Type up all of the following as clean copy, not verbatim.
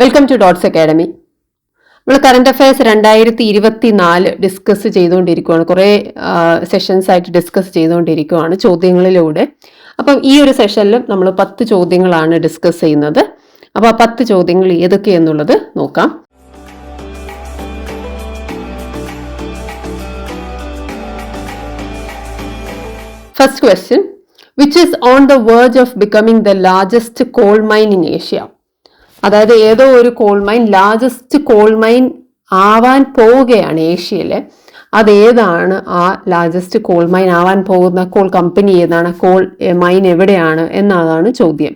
Welcome to dots academy. നമ്മൾ current affairs 2024 discuss ചെയ്തുകൊണ്ടിരിക്കുകയാണ്. കുറേ സെഷൻസ് ആയിട്ട് ഡിസ്കസ് ചെയ്തുകൊണ്ടിരിക്കുകയാണ് ചോദ്യങ്ങളിലൂടെ. അപ്പം ഈ ഒരു സെഷനിൽ നമ്മൾ 10 ചോദ്യങ്ങളാണ് ഡിസ്കസ് ചെയ്യുന്നത്. അപ്പോൾ ആ 10 ചോദ്യങ്ങൾ ഏതൊക്കെയെന്നുള്ളത് നോക്കാം. First question, which is on the verge of becoming the largest coal mine in Asia? അതായത് ഏതോ ഒരു call mine largest coal mine ആവാൻ പോവുകയാണ് ഏഷ്യയിലെ. അതേതാണ് ആ ലാർജസ്റ്റ് കോൾ മൈൻ ആവാൻ പോകുന്ന കോൾ കമ്പനി ഏതാണ്, കോൾ മൈൻ എവിടെയാണ് എന്നതാണ് ചോദ്യം.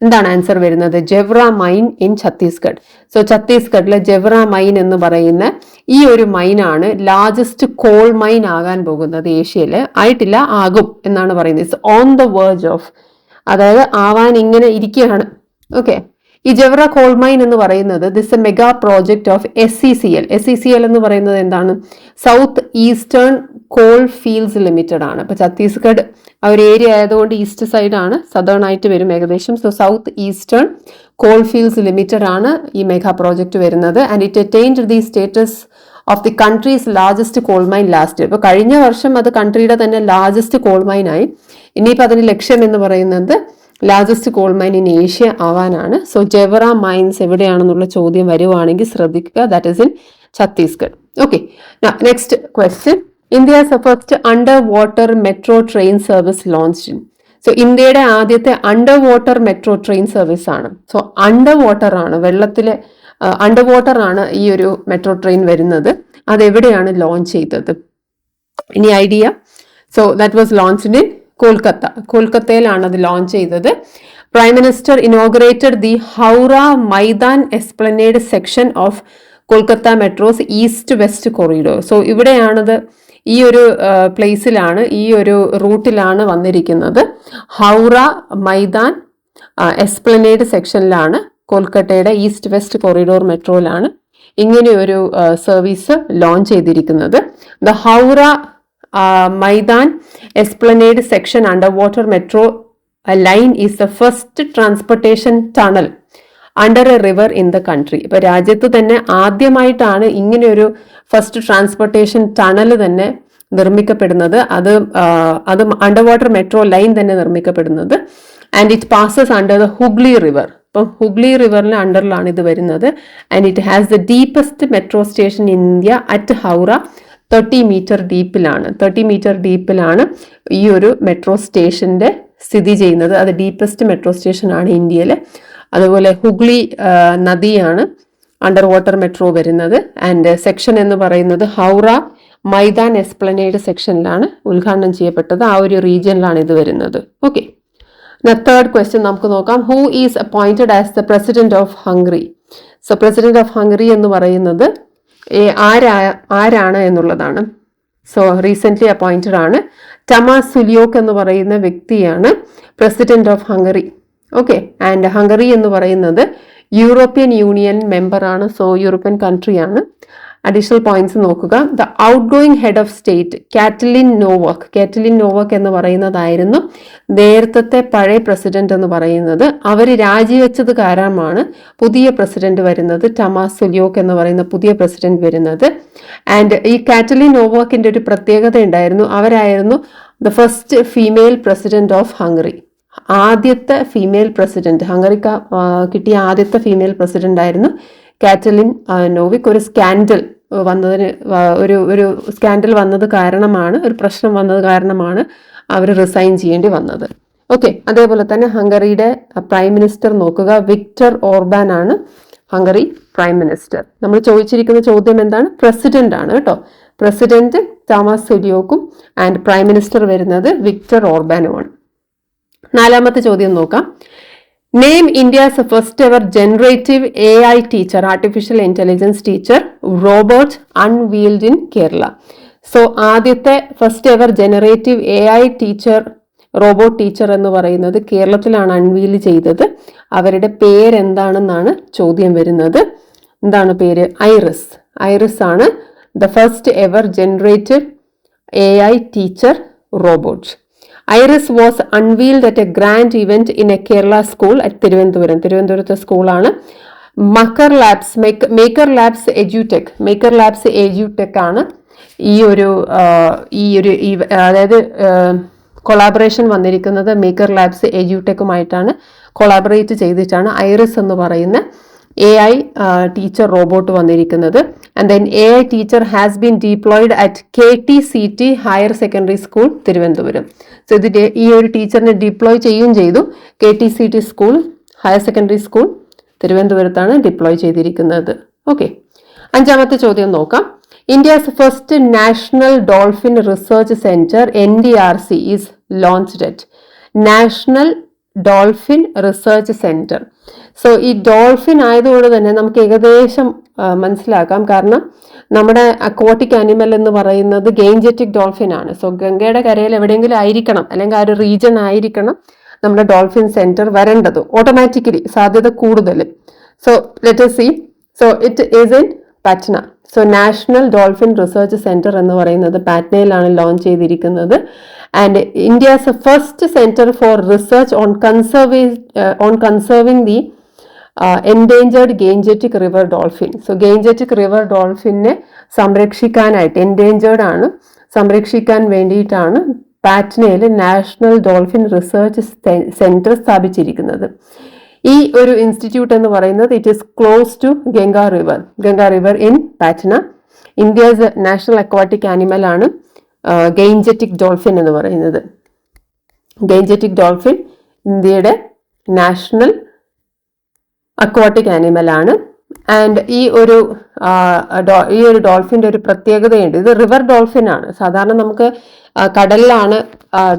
എന്താണ് ആൻസർ വരുന്നത്? Jevra mine in Chhattisgarh. So ഛത്തീസ്ഗഡിലെ ജെവ്ര മൈൻ എന്ന് പറയുന്ന ഈ ഒരു മൈനാണ് ലാർജസ്റ്റ് കോൾ മൈൻ ആകാൻ പോകുന്നത് ഏഷ്യയിൽ. ആയിട്ടില്ല, ആകും എന്നാണ് പറയുന്നത്. It's on the verge of, അതായത് ആവാൻ ഇങ്ങനെ ഇരിക്കുകയാണ്. ഓക്കെ, ഈ ജെവ്ര കോൾ മൈൻ എന്ന് പറയുന്നത് this A mega project of SECL. SECL എന്ന് പറയുന്നത് എന്താണ്? South eastern call fields limited ആണ്. അപ്പൊ ഛത്തീസ്ഗഡ് ആ ഒരു ഏരിയ ആയതുകൊണ്ട് ഈസ്റ്റ് സൈഡ് ആണ്, സദേൺ ആയിട്ട് വരും ഏകദേശം. So south eastern call fields limited ആണ് ഈ മെഗാ പ്രോജക്റ്റ് വരുന്നത്. And it attained the status of the countries largest coal mine last year. ഇപ്പൊ കഴിഞ്ഞ വർഷം അത് കൺട്രിയുടെ തന്നെ ലാർജസ്റ്റ് കോൾ മൈൻ ആയി. ഇനിയിപ്പോൾ അതിന് ലക്ഷ്യം എന്ന് പറയുന്നത് largest coal mine in Asia ആവാനാണ്. സോ ജെവ്ര മൈൻസ് എവിടെയാണെന്നുള്ള ചോദ്യം വരുവാണെങ്കിൽ ശ്രദ്ധിക്കുക, that is in Chhattisgarh. Okay, next question, India's first underwater metro train service launched. So ഇന്ത്യയുടെ ആദ്യത്തെ underwater metro train service ആണ്. സോ അണ്ടർ വാട്ടർ ആണ്, വെള്ളത്തിലെ അണ്ടർ വാട്ടർ ആണ് ഈ ഒരു മെട്രോ ട്രെയിൻ വരുന്നത്. അതെവിടെയാണ് ലോഞ്ച് ചെയ്തത്? ഇനി idea? So that was launched in Kolkata. കൊൽക്കത്തയിലാണ് അത് ലോഞ്ച് ചെയ്തത്. Prime minister inaugurated the Howrah Maidan Esplanade section of Kolkata metro's east west corridor. So ഇവിടെയാണത്, ഈ ഒരു പ്ലേസിലാണ്, ഈ ഒരു റൂട്ടിലാണ് വന്നിരിക്കുന്നത്. ഹൗറ മൈതാൻ എസ്പ്ലനേഡ് സെക്ഷനിലാണ്, കൊൽക്കത്തയുടെ ഈസ്റ്റ് വെസ്റ്റ് കൊറിഡോർ മെട്രോയിലാണ് ഇങ്ങനെയൊരു സർവീസ് ലോഞ്ച് ചെയ്തിരിക്കുന്നത്. The Howrah Maidan Esplanade section underwater metro line is the first transportation tunnel under a river in the country. ഇപ്പൊ രാജ്യത്ത് തന്നെ ആദ്യമായിട്ടാണ് ഇങ്ങനെയൊരു ഫസ്റ്റ് ട്രാൻസ്പോർട്ടേഷൻ ടണൽ തന്നെ നിർമ്മിക്കപ്പെടുന്നത്. അത് അണ്ടർ വാട്ടർ മെട്രോ ലൈൻ തന്നെ നിർമ്മിക്കപ്പെടുന്നത്. And it passes under the Hooghly river. ഇപ്പം ഹുഗ്ലി റിവറിന്റെ അണ്ടറിലാണ് ഇത് വരുന്നത്. And it has the deepest metro station in India at Howrah. 30 metre ഡീപ്പിലാണ്, 30 മീറ്റർ ഡീപ്പിലാണ് ഈ ഒരു മെട്രോ സ്റ്റേഷന്റെ സ്ഥിതി ചെയ്യുന്നത്. അത് ഡീപ്പസ്റ്റ് മെട്രോ സ്റ്റേഷൻ ആണ് ഇന്ത്യയിൽ. അതുപോലെ ഹുഗ്ലി നദിയാണ് അണ്ടർ വാട്ടർ മെട്രോ വരുന്നത്. ആൻഡ് സെക്ഷൻ എന്ന് പറയുന്നത് ഹൗറ മൈതാൻ എസ്പ്ലനേഡ് സെക്ഷനിലാണ് ഉദ്ഘാടനം ചെയ്യപ്പെട്ടത്. ആ ഒരു റീജിയനിലാണ് ഇത് വരുന്നത്. ഓക്കെ, തേർഡ് ക്വസ്റ്റ്യൻ നമുക്ക് നോക്കാം. Who is appointed as the president of Hungary? So president of Hungary എന്ന് പറയുന്നത് ആരാണ് എന്നുള്ളതാണ്. സോ റീസെന്റ് അപ്പോയിന്റഡ് ആണ്. ടമാസ് സുലിയോക്ക് എന്ന് പറയുന്ന വ്യക്തിയാണ് president of Hungary. Okay, and Hungary എന്ന് പറയുന്നത് യൂറോപ്യൻ യൂണിയൻ മെമ്പർ ആണ്. സോ യൂറോപ്യൻ കൺട്രിയാണ്. അഡീഷണൽ പോയിന്റ്സ് നോക്കുക. The outgoing head of state Katalin Novak. Katalin Novak എന്ന് പറയുന്നതായിരുന്നു നേരത്തെ പഴയ പ്രസിഡന്റ് എന്ന് പറയുന്നത്. അവർ രാജിവെച്ചത് കാരണമാണ് പുതിയ പ്രസിഡന്റ് വരുന്നത്, ടമാസ് സുലിയോക്ക് എന്ന് പറയുന്ന പുതിയ പ്രസിഡന്റ് വരുന്നത്. ആൻഡ് ഈ കാറ്റലിൻ നോവാക്കിന്റെ ഒരു പ്രത്യേകത ഉണ്ടായിരുന്നു. അവരായിരുന്നു the first female president of Hungary. ആദ്യത്തെ ഫീമെയിൽ പ്രസിഡന്റ്, ഹംഗറിക്ക് കിട്ടിയ ആദ്യത്തെ ഫീമെയിൽ പ്രസിഡന്റ് ആയിരുന്നു കാറ്റലിൻ നോവിക്. ഒരു സ്കാൻഡൽ വന്നതിന് ഒരു സ്കാൻഡൽ വന്നത് കാരണമാണ്, ഒരു പ്രശ്നം വന്നത് കാരണമാണ് അവർ റിസൈൻ ചെയ്യേണ്ടി വന്നത്. ഓക്കെ, അതേപോലെ തന്നെ ഹംഗറിയുടെ പ്രൈം മിനിസ്റ്റർ നോക്കുക, വിക്ടർ ഓർബാൻ ആണ് ഹംഗറി പ്രൈം മിനിസ്റ്റർ. നമ്മൾ ചോദിച്ചിരിക്കുന്ന ചോദ്യം എന്താണ്? പ്രസിഡന്റ് ആണ് കേട്ടോ. പ്രസിഡന്റ് ടമാസ് സുലിയോക്കും ആൻഡ് പ്രൈം മിനിസ്റ്റർ വരുന്നത് വിക്ടർ ഓർബാനുമാണ്. നാലാമത്തെ ചോദ്യം നോക്കാം. Name India's first ever generative AI teacher, artificial intelligence teacher robot unveiled in Kerala. So ആദ്യത്തെ first ever generative AI teacher, robot teacher എന്ന് പറയുന്നത് കേരളത്തിലാണ് അൺവീൽ ചെയ്തത്. അവരുടെ പേരെന്താണെന്നാണ് ചോദ്യം വരുന്നത്. എന്താണ് പേര്? ഐറിസ്. ഐറിസ് ആണ് the first ever generative AI teacher robot. Iris was unveiled at a grand event in a Kerala school at തിരുവനന്തപുരത്തെ സ്കൂളാണ്. മേക്കർ ലാബ്സ് എഡ്യൂടെക് ആണ് അതായത് കൊളാബറേഷൻ വന്നിരിക്കുന്നത് മേക്കർ ലാബ്സ് എഡ്യൂടെക്കുമായിട്ടാണ്. കൊളാബറേറ്റ് ചെയ്തിട്ടാണ് ഐറിസ് എന്ന് പറയുന്ന AI ടീച്ചർ റോബോട്ട് വന്നിരിക്കുന്നത്. And then AI teacher has been diploid at KTCT higher secondary school Thiruvananthapuram. So ഈ ഒരു ടീച്ചറിനെ ഡിപ്ലോയ് ചെയ്യുകയും ചെയ്തു. KTCT school higher secondary school തിരുവനന്തപുരത്താണ് ഡിപ്ലോയ് ചെയ്തിരിക്കുന്നത്. ഓക്കെ, അഞ്ചാമത്തെ ചോദ്യം നോക്കാം. India's first National Dolphin Research Center NDRC is launched at National Dolphin Research Center. So ഈ ഡോൾഫിൻ ആയതുകൊണ്ട് തന്നെ നമുക്ക് ഏകദേശം മനസ്സിലാക്കാം. കാരണം നമ്മുടെ അക്വാട്ടിക് ആനിമൽ എന്ന് പറയുന്നത് ഗെയിൻജെറ്റിക് ഡോൾഫിൻ ആണ്. സോ ഗംഗയുടെ കരയിൽ എവിടെയെങ്കിലും ആയിരിക്കണം, അല്ലെങ്കിൽ ആ ഒരു റീജിയൻ ആയിരിക്കണം നമ്മുടെ ഡോൾഫിൻ സെന്റർ വരേണ്ടത് ഓട്ടോമാറ്റിക്കലി, സാധ്യത കൂടുതൽ. So let us see. So it is in Patna. So national dolphin research centre എന്ന് പറയുന്നത് പാറ്റ്നയിലാണ് ലോഞ്ച് ചെയ്തിരിക്കുന്നത്. And India's first centre for research on conserving the endangered gangetic river dolphin. So gangetic river ഡോൾഫിനെ സംരക്ഷിക്കാനായിട്ട്, എൻഡേഞ്ചേർഡ് ആണ്, സംരക്ഷിക്കാൻ വേണ്ടിയിട്ടാണ് പാറ്റ്നയിൽ നാഷണൽ ഡോൾഫിൻ റിസർച്ച് സെന്റർ സ്ഥാപിച്ചിരിക്കുന്നത്. ഈ ഒരു ഇൻസ്റ്റിറ്റ്യൂട്ട് എന്ന് പറയുന്നത് it is close to Ganga river in Patna. India's national aquatic animal ആണ് ഗെയിൻജെറ്റിക് ഡോൾഫിൻ എന്ന് പറയുന്നത്. ഗെയിൻജെറ്റിക് ഡോൾഫിൻ ഇന്ത്യയുടെ നാഷണൽ അക്വാട്ടിക് ആനിമൽ ആണ്. ആൻഡ് ഈ ഒരു ഡോൾഫിന്റെ ഒരു പ്രത്യേകതയുണ്ട്. ഇത് റിവർ ഡോൾഫിൻ ആണ്. സാധാരണ നമുക്ക് കടലിലാണ്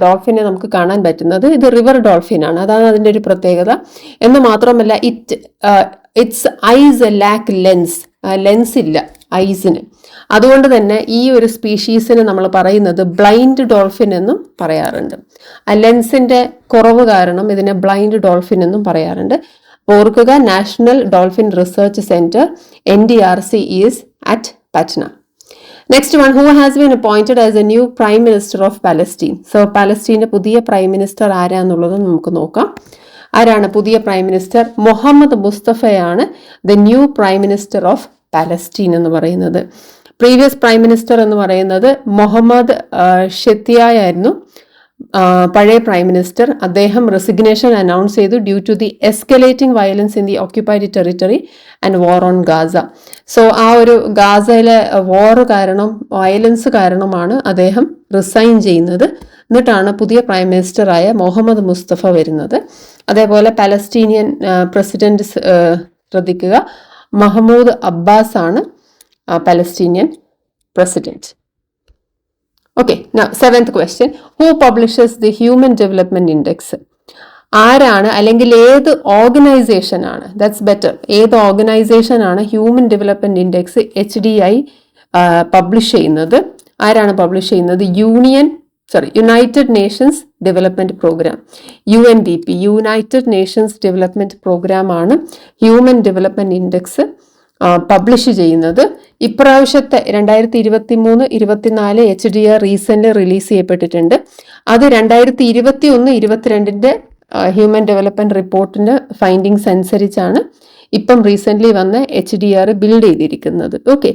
ഡോൾഫിനെ നമുക്ക് കാണാൻ പറ്റുന്നത്. ഇത് റിവർ ഡോൾഫിൻ ആണ്. അതാണ് അതിൻ്റെ ഒരു പ്രത്യേകത. എന്ന് മാത്രമല്ല ഇറ്റ്സ് ഐസ് ലാക്ക് ലെൻസ് ഇല്ല ഐസിന്. അതുകൊണ്ട് തന്നെ ഈ ഒരു സ്പീഷീസിന് നമ്മൾ പറയുന്നത് ബ്ലൈൻഡ് ഡോൾഫിൻ എന്നും പറയാറുണ്ട്. ആ ലെൻസിന്റെ കുറവ് കാരണം ഇതിനെ ബ്ലൈൻഡ് ഡോൾഫിൻ എന്നും പറയാറുണ്ട്. ഓർക്കുക, national dolphin research centre NDRC is at Patna. Next one, who has been appointed as a new prime minister of Palestine. So പാലസ്റ്റീൻ്റെ പുതിയ പ്രൈം മിനിസ്റ്റർ ആരാന്നുള്ളത് നമുക്ക് നോക്കാം. ആരാണ് പുതിയ പ്രൈം മിനിസ്റ്റർ? മുഹമ്മദ് മുസ്തഫയാണ് the new prime minister of Palestine എന്ന് പറയുന്നത്. പ്രീവിയസ് പ്രൈം മിനിസ്റ്റർ എന്ന് പറയുന്നത് മുഹമ്മദ് ഷെത്തിയായ ആയിരുന്നു പഴയ പ്രൈം മിനിസ്റ്റർ. അദ്ദേഹം റെസിഗ്നേഷൻ അനൗൺസ് ചെയ്തു due to the escalating violence in the occupied territory and war on Gaza. So ആ ഒരു ഗാസയിലെ വാർ കാരണം, വയലൻസ് കാരണമാണ് അദ്ദേഹം റിസൈൻ ചെയ്യുന്നത്. എന്നിട്ടാണ് പുതിയ പ്രൈം മിനിസ്റ്ററായ മുഹമ്മദ് മുസ്തഫ വരുന്നത്. അതേപോലെ പാലസ്റ്റീനിയൻ പ്രസിഡന്റ് ശ്രദ്ധിക്കുക, മഹ്മൂദ് അബ്ബാസ് ആണ് Palestinian president. Okay, now seventh question. Who publishes the Human Development Index? ആരാണ്, അല്ലെങ്കിൽ ഏത് ഓർഗനൈസേഷൻ ആണ്, ദാറ്റ്സ് ബെറ്റർ, ഏത് ഓർഗനൈസേഷൻ ആണ് human development index HDI publish ചെയ്യുന്നത്? ആരാണ് പബ്ലിഷ് ചെയ്യുന്നത്? United Nations Development Programme, UNDP, United Nations Development Programme ആണ് ഹ്യൂമൻ ഡെവലപ്മെന്റ് ഇൻഡെക്സ് പബ്ലിഷ് ചെയ്യുന്നത്. ഇപ്രാവശ്യത്തെ 2023-24 HDR റീസെന്റ് റിലീസ് ചെയ്യപ്പെട്ടിട്ടുണ്ട്. അത് 2021-22 ഹ്യൂമൻ ഡെവലപ്മെന്റ് റിപ്പോർട്ടിന്റെ ഫൈൻഡിങ്സ് അനുസരിച്ചാണ് ഇപ്പം റീസെന്റ് വന്ന HDR ബിൽഡ് ചെയ്തിരിക്കുന്നത്. ഓക്കെ,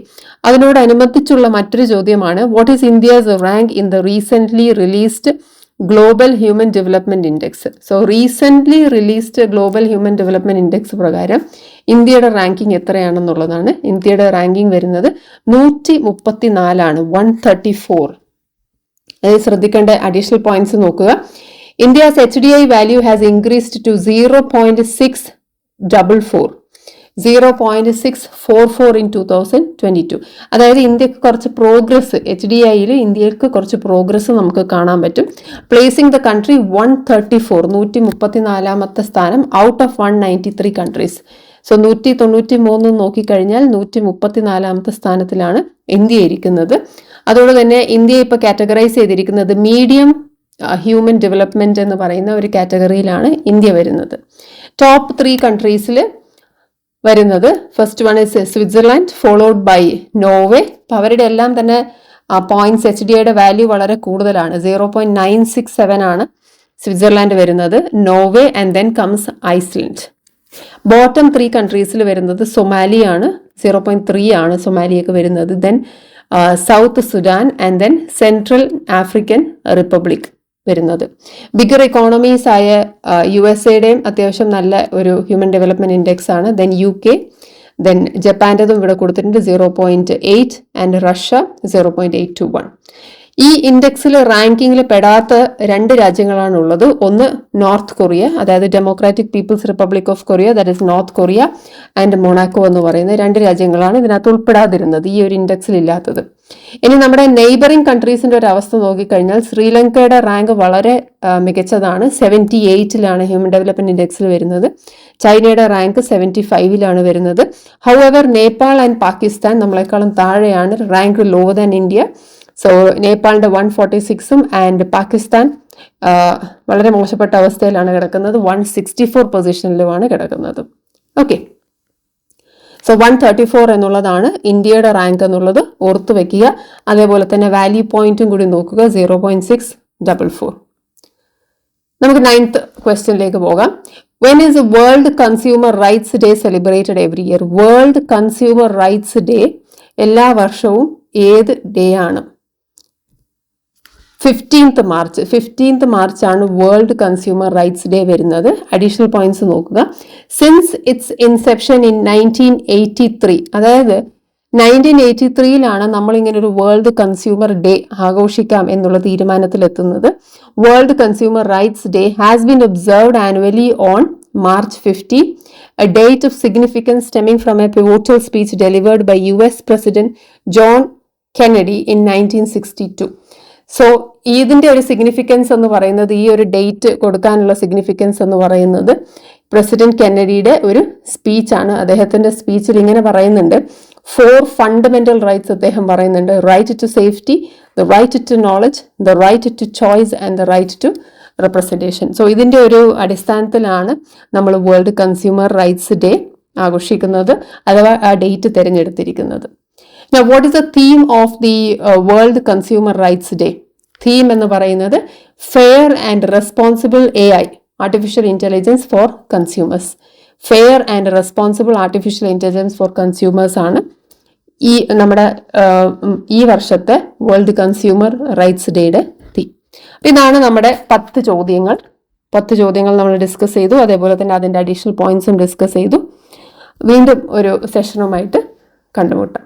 അതിനോടനുബന്ധിച്ചുള്ള മറ്റൊരു ചോദ്യമാണ്, what is India's rank in the recently released global human development index? So recently released global human development index പ്രകാരം ഇന്ത്യയുടെ റാങ്കിങ് എത്രയാണെന്നുള്ളതാണ്. ഇന്ത്യയുടെ റാങ്കിങ് വരുന്നത് 134 134. അതായത് ശ്രദ്ധിക്കേണ്ട അഡീഷണൽ പോയിന്റ്സ് നോക്കുക. India's HDI value has increased to 0.644 in 2022. അതായത് ഇന്ത്യക്ക് കുറച്ച് പ്രോഗ്രസ്, HDIയിൽ ഇന്ത്യക്ക് കുറച്ച് പ്രോഗ്രസ് നമുക്ക് കാണാൻ പറ്റും. പ്ലേസിംഗ് ദ കൺട്രി 134 സ്ഥാനം ഔട്ട് ഓഫ് 193 കൺട്രീസ്. സോ 193 നോക്കിക്കഴിഞ്ഞാൽ 134 സ്ഥാനത്തിലാണ് ഇന്ത്യ ഇരിക്കുന്നത്. അതുകൊണ്ട് തന്നെ ഇന്ത്യ ഇപ്പോൾ കാറ്റഗറൈസ് ചെയ്തിരിക്കുന്നത് മീഡിയം ഹ്യൂമൻ ഡെവലപ്മെന്റ് എന്ന് പറയുന്ന ഒരു കാറ്റഗറിയിലാണ് ഇന്ത്യ വരുന്നത്. ടോപ്പ് 3 കൺട്രീസിൽ വരുന്നത്, first one is Switzerland, followed by Norway. അപ്പോൾ അവരുടെ എല്ലാം തന്നെ പോയിന്റ്സ് HDIയുടെ വാല്യൂ വളരെ കൂടുതലാണ്. 0.967 ആണ് സ്വിറ്റ്സർലാൻഡ് വരുന്നത്, Norway, and then comes Iceland. Bottom 3 കൺട്രീസിൽ വരുന്നത് സൊമാലിയാണ്, 0.3 ആണ് സൊമാലിയൊക്കെ വരുന്നത്. Then south Sudan and then central African republic വരുന്നത്. ബിഗർ എക്കോണമീസ് ആയ USA അത്യാവശ്യം നല്ല ഒരു ഹ്യൂമൻ ഡെവലപ്മെന്റ് ഇൻഡെക്സ് ആണ്. ദെൻ UK, ദെൻ ജപ്പാൻ്റെതും ഇവിടെ കൊടുത്തിട്ടുണ്ട് 0.8 ആൻഡ് റഷ്യ 0.821. ഈ ഇൻഡെക്സിൽ റാങ്കിങ്ങിൽ പെടാത്ത 2 രാജ്യങ്ങളാണ് ഉള്ളത്. ഒന്ന് നോർത്ത് കൊറിയ, അതായത് Democratic People's Republic of Korea, that is North Korea and Monaco എന്ന് പറയുന്ന 2 രാജ്യങ്ങളാണ് ഇതിനകത്ത് ഉൾപ്പെടാതിരുന്നത്, ഈ ഒരു ഇൻഡെക്സിൽ ഇല്ലാത്തത്. ഇനി നമ്മുടെ നെയ്ബറിംഗ് കൺട്രീസിന്റെ ഒരു അവസ്ഥ നോക്കിക്കഴിഞ്ഞാൽ ശ്രീലങ്കയുടെ റാങ്ക് വളരെ മികച്ചതാണ്, 78ലാണ് ഹ്യൂമൻ ഡെവലപ്മെന്റ് ഇൻഡെക്സിൽ വരുന്നത്. ചൈനയുടെ റാങ്ക് 75ലാണ് വരുന്നത്. ഹൗഎവർ നേപ്പാൾ ആൻഡ് പാകിസ്ഥാൻ നമ്മളെക്കാളും താഴെയാണ്, rank lower than India. So നേപ്പാളിന്റെ 146ഉം ആൻഡ് പാകിസ്ഥാൻ വളരെ മോശപ്പെട്ട അവസ്ഥയിലാണ് കിടക്കുന്നത്, 164 പൊസിഷനിലുമാണ് കിടക്കുന്നത്. ഓക്കെ, സോ 134 എന്നുള്ളതാണ് ഇന്ത്യയുടെ റാങ്ക് എന്നുള്ളത് ഓർത്തു വെക്കുക. അതേപോലെ തന്നെ വാല്യൂ പോയിന്റും കൂടി നോക്കുക, 0.644. നമുക്ക് 9th ക്വസ്റ്റ്യനിലേക്ക് പോകാം. When is world consumer rights day celebrated every year? World consumer rights day എല്ലാ വർഷവും ഏത് ഡേ ആണ്? 15th March. 15th മാർച്ച് ആണ് വേൾഡ് കൺസ്യൂമർ റൈറ്റ്സ് ഡേ വരുന്നത്. അഡീഷണൽ പോയിന്റ്സ് നോക്കുക. സിൻസ് ഇറ്റ്സ് ഇൻസെപ്ഷൻ ഇൻ 1983, അതായത് 1983ലാണ് നമ്മളിങ്ങനെ ഒരു വേൾഡ് കൺസ്യൂമർ ഡേ ആഘോഷിക്കാം എന്നുള്ള തീരുമാനത്തിലെത്തുന്നത്. World consumer rights day has been observed annually on March 15, a date of significance stemming from a pivotal speech delivered by US President John Kennedy in 1962. So ഇതിന്റെ ഒരു significance എന്ന് പറയുന്നത്, ഈ ഒരു date കൊടുക്കാനുള്ള സിഗ്നിഫിക്കൻസ് എന്ന് പറയുന്നത് പ്രസിഡന്റ് കെന്നഡിയുടെ ഒരു സ്പീച്ചാണ്. അദ്ദേഹത്തിന്റെ സ്പീച്ചിൽ ഇങ്ങനെ പറയുന്നുണ്ട്, 4 ഫണ്ടമെന്റൽ റൈറ്റ്സ് അദ്ദേഹം പറയുന്നുണ്ട്. Right to safety, the right to knowledge, the right to choice and the right to representation. So ഇതിന്റെ ഒരു അടിസ്ഥാനത്തിലാണ് നമ്മൾ വേൾഡ് കൺസ്യൂമർ റൈറ്റ്സ് ഡേ ആഘോഷിക്കുന്നത്, അഥവാ ആ date തിരഞ്ഞെടുത്തിരിക്കുന്നത്. Now, what is the theme of the World Consumer Rights Day? Theme എന്ന് പറയുന്നത് fair and responsible AI, artificial intelligence for consumers. Fair and responsible artificial intelligence for consumers ആണ് നമ്മുടെ ഈ വർഷത്തെ world consumer rights ഡേയുടെ theme. ഇതാണ് നമ്മുടെ 10 ചോദ്യങ്ങൾ. 10 ചോദ്യങ്ങൾ നമ്മൾ ഡിസ്കസ് ചെയ്തു, അതേപോലെ തന്നെ അതിൻ്റെ അഡീഷണൽ പോയിന്റ്സും ഡിസ്കസ് ചെയ്തു. വീണ്ടും ഒരു സെഷനുമായിട്ട് കണ്ടുമുട്ടാം.